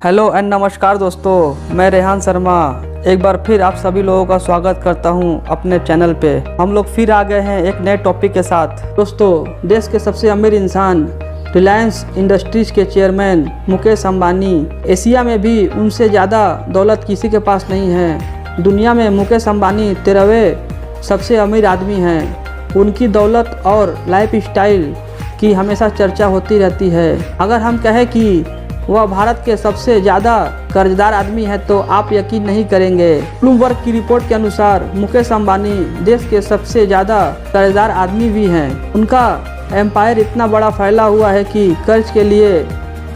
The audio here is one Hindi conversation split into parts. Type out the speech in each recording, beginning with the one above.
हेलो एंड नमस्कार दोस्तों, मैं रेहान शर्मा एक बार फिर आप सभी लोगों का स्वागत करता हूं अपने चैनल पे। हम लोग फिर आ गए हैं एक नए टॉपिक के साथ। दोस्तों, देश के सबसे अमीर इंसान रिलायंस इंडस्ट्रीज के चेयरमैन मुकेश अंबानी, एशिया में भी उनसे ज़्यादा दौलत किसी के पास नहीं है। दुनिया में मुकेश अंबानी 13वें सबसे अमीर आदमी हैं। उनकी दौलत और लाइफ स्टाइल की हमेशा चर्चा होती रहती है। अगर हम कहें कि वह भारत के सबसे ज़्यादा कर्जदार आदमी है तो आप यकीन नहीं करेंगे। ब्लूमबर्ग की रिपोर्ट के अनुसार मुकेश अंबानी देश के सबसे ज़्यादा कर्जदार आदमी भी हैं। उनका एम्पायर इतना बड़ा फैला हुआ है कि कर्ज के लिए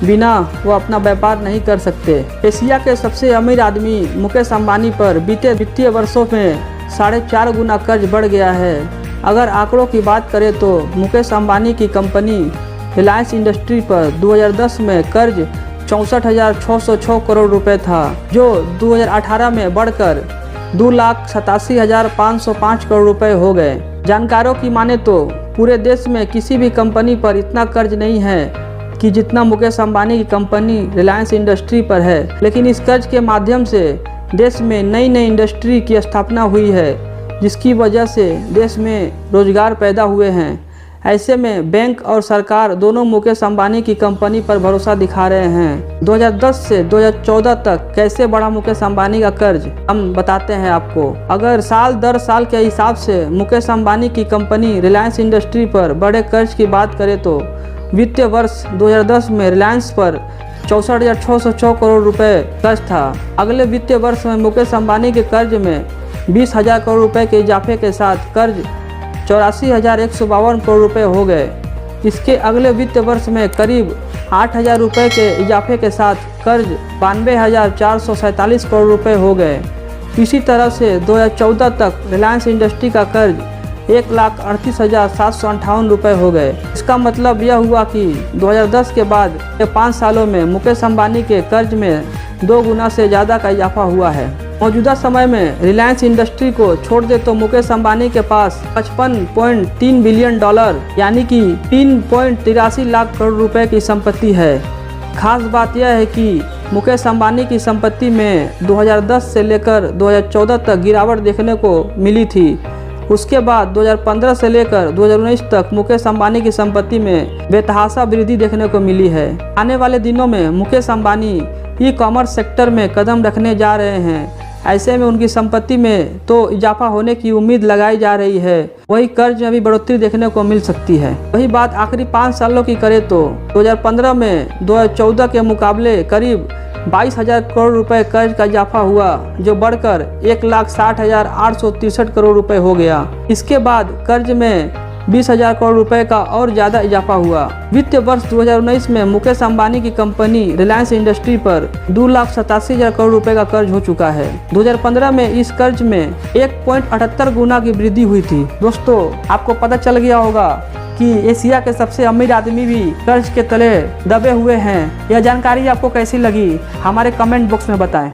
बिना वो अपना व्यापार नहीं कर सकते। एशिया के सबसे अमीर आदमी मुकेश अंबानी पर बीते वित्तीय वर्षों में 4.5 गुना कर्ज बढ़ गया है। अगर आंकड़ों की बात करें तो मुकेश अंबानी की कंपनी रिलायंस इंडस्ट्री पर 2010 में कर्ज 64,606 करोड़ रुपए था, जो 2018 में बढ़कर 2,87,505 करोड़ रुपए हो गए। जानकारों की माने तो पूरे देश में किसी भी कंपनी पर इतना कर्ज नहीं है कि जितना मुकेश अंबानी की कंपनी रिलायंस इंडस्ट्री पर है। लेकिन इस कर्ज के माध्यम से देश में नई नई इंडस्ट्री की स्थापना हुई है, जिसकी वजह से देश में रोजगार पैदा हुए हैं। ऐसे में बैंक और सरकार दोनों मुकेश अंबानी की कंपनी पर भरोसा दिखा रहे हैं। 2010 से 2014 तक कैसे बढ़ा मुकेश अंबानी का कर्ज, हम बताते हैं आपको। अगर साल दर साल के हिसाब से मुकेश अंबानी की कंपनी रिलायंस इंडस्ट्री पर बड़े कर्ज की बात करें तो वित्तीय वर्ष 2010 में रिलायंस पर 64,606 करोड़ रुपए कर्ज था। अगले वित्तीय वर्ष में मुकेश अंबानी के कर्ज में 20,000 करोड़ रुपए के इजाफे के साथ कर्ज 84,152 करोड़ रुपए हो गए। इसके अगले वित्तीय वर्ष में करीब 8,000 रुपये के इजाफे के साथ कर्ज 92,447 करोड़ रुपए हो गए। इसी तरह से 2014 तक रिलायंस इंडस्ट्री का कर्ज 1,38,758 रुपये हो गए। इसका मतलब यह हुआ कि 2010 के बाद के 5 सालों में मुकेश अंबानी के कर्ज में 2 गुना से ज़्यादा का इजाफा हुआ है। मौजूदा समय में रिलायंस इंडस्ट्री को छोड़ दे तो मुकेश अंबानी के पास 55.3 बिलियन डॉलर यानी कि 3.83 लाख करोड़ रुपए की संपत्ति है। खास बात यह है कि मुकेश अंबानी की संपत्ति में 2010 से लेकर 2014 तक गिरावट देखने को मिली थी। उसके बाद 2015 से लेकर 2019 तक मुकेश अंबानी की संपत्ति में बेतहाशा वृद्धि देखने को मिली है। आने वाले दिनों में Mukesh Ambani e commerce sector में कदम रखने जा रहे हैं। ऐसे में उनकी संपत्ति में तो इजाफा होने की उम्मीद लगाई जा रही है, वही कर्ज में भी बढ़ोतरी देखने को मिल सकती है। वही बात आखिरी 5 सालों की करें तो 2015 में 2014 के मुकाबले करीब 22,000 करोड़ रुपए कर्ज का इजाफा हुआ, जो बढ़कर 1,60,863 करोड़ रुपए हो गया। इसके बाद कर्ज में 20,000 करोड़ रुपए का और ज़्यादा इजाफा हुआ। वित्तीय वर्ष 2019 में मुकेश अंबानी की कंपनी रिलायंस इंडस्ट्री पर 2,87,000 करोड़ रुपए का कर्ज हो चुका है। 2015 में इस कर्ज में 1.78 गुना की वृद्धि हुई थी। दोस्तों, आपको पता चल गया होगा कि एशिया के सबसे अमीर आदमी भी कर्ज के तले दबे हुए हैं। यह जानकारी आपको कैसी लगी, हमारे कमेंट बॉक्स में बताएं।